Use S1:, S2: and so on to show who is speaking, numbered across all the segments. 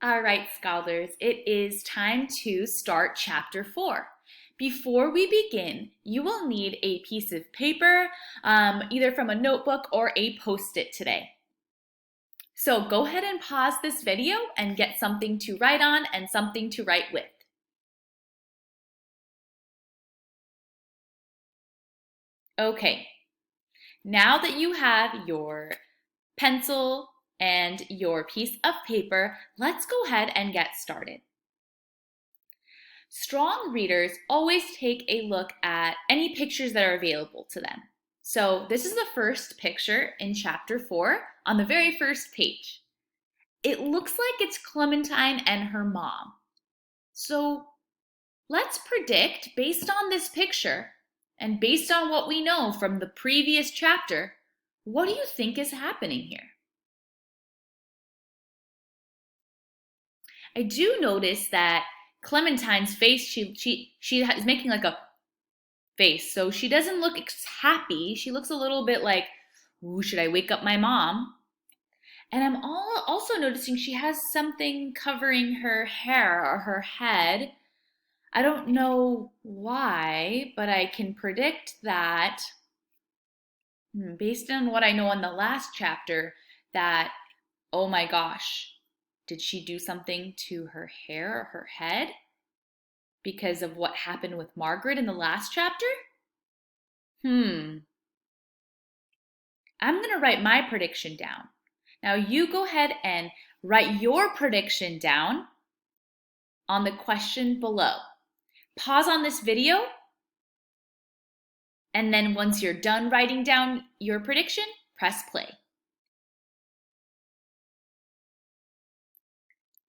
S1: All right, scholars, it is time to start chapter 4. Before we begin, you will need a piece of paper, either from a notebook or a post-it today. So go ahead and pause this video and get something to write on and something to write with. Okay, now that you have your pencil and your piece of paper, let's go ahead and get started. Strong readers always take a look at any pictures that are available to them. So this is the first picture in chapter 4 on the very first page. It looks like it's Clementine and her mom. So let's predict, based on this picture and based on what we know from the previous chapter, what do you think is happening here? I do notice that Clementine's face, she is making like a face. So she doesn't look happy. She looks a little bit like, ooh, should I wake up my mom? And I'm also noticing she has something covering her hair or her head. I don't know why, but I can predict that based on what I know in the last chapter that, oh my gosh, did she do something to her hair or her head because of what happened with Margaret in the last chapter? I'm going to write my prediction down. Now you go ahead and write your prediction down on the question below. Pause on this video, and then once you're done writing down your prediction, press play.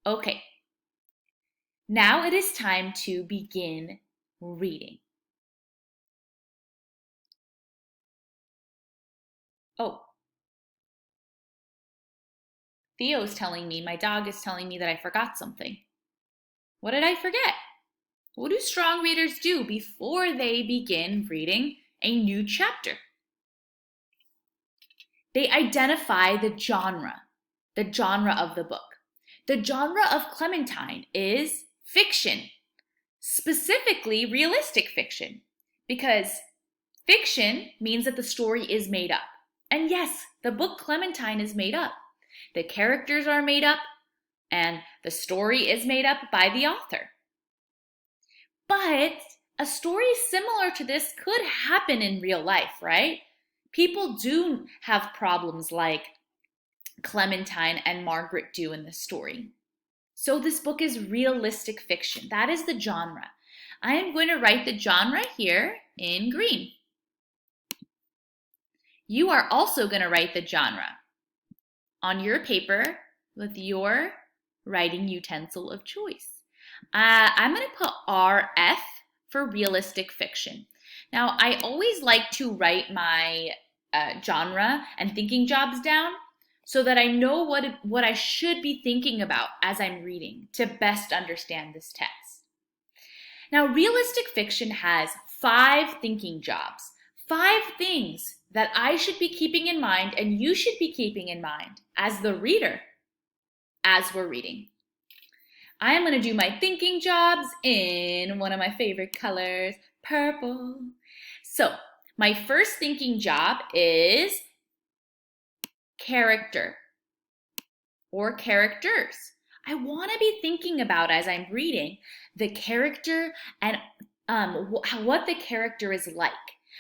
S1: Okay, now it is time to begin reading. Oh, Theo's telling me, my dog is telling me that I forgot something. What did I forget? What do strong readers do before they begin reading a new chapter? They identify the genre of the book. The genre of Clementine is fiction, specifically realistic fiction, because fiction means that the story is made up. And yes, the book Clementine is made up. The characters are made up, and the story is made up by the author. But a story similar to this could happen in real life, right? People do have problems like Clementine and Margaret do in this story. So this book is realistic fiction. That is the genre. I am going to write the genre here in green. You are also going to write the genre on your paper with your writing utensil of choice. I'm going to put RF for realistic fiction. Now, I always like to write my genre and thinking jobs down so that I know what I should be thinking about as I'm reading to best understand this text. Now, realistic fiction has 5 thinking jobs, 5 things that I should be keeping in mind and you should be keeping in mind as the reader as we're reading. I am going to do my thinking jobs in one of my favorite colors, purple. So my first thinking job is character or characters. I want to be thinking about, as I'm reading, the character and what the character is like.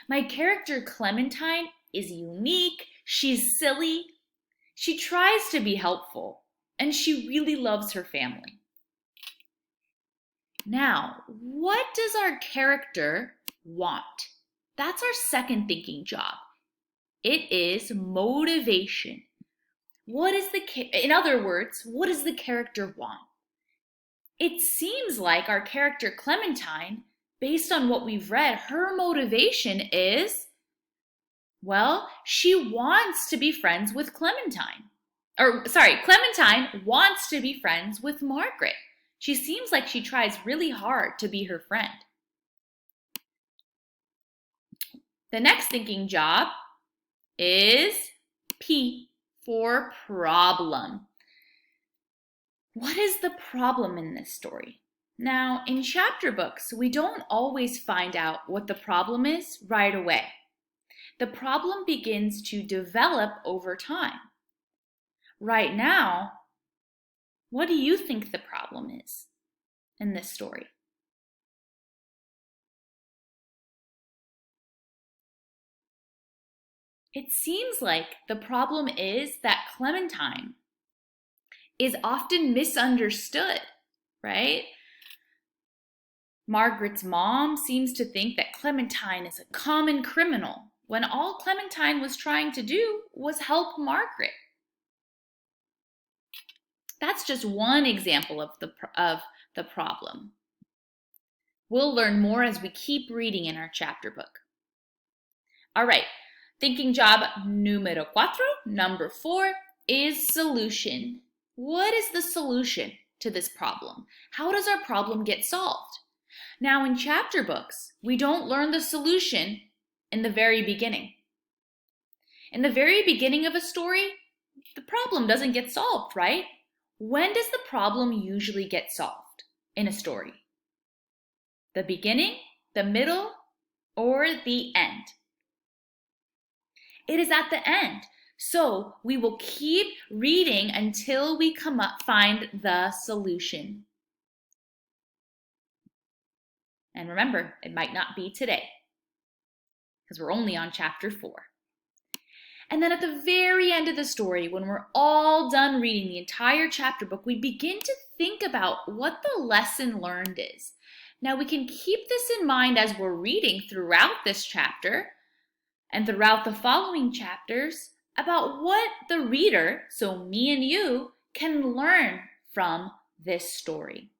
S1: My character, Clementine, is unique. She's silly. She tries to be helpful, and she really loves her family. Now, what does our character want? That's our second thinking job. It is motivation. In other words, what does the character want? It seems like our character Clementine, based on what we've read, her motivation is, well, she wants to be friends with Clementine. Clementine wants to be friends with Margaret. She seems like she tries really hard to be her friend. The next thinking job is P for problem. What is the problem in this story? Now, in chapter books, we don't always find out what the problem is right away. The problem begins to develop over time. Right now, what do you think the problem is in this story? It seems like the problem is that Clementine is often misunderstood, right? Margaret's mom seems to think that Clementine is a common criminal when all Clementine was trying to do was help Margaret. That's just one example of the problem. We'll learn more as we keep reading in our chapter book. All right, thinking job número 4, number 4, is solution. What is the solution to this problem? How does our problem get solved? Now, in chapter books, we don't learn the solution in the very beginning. In the very beginning of a story, the problem doesn't get solved, right? When does the problem usually get solved in a story? The beginning, the middle, or the end? It is at the end. So we will keep reading until we find the solution. And remember, it might not be today because we're only on chapter 4. And then at the very end of the story, when we're all done reading the entire chapter book, we begin to think about what the lesson learned is. Now we can keep this in mind as we're reading throughout this chapter and throughout the following chapters about what the reader, so me and you, can learn from this story.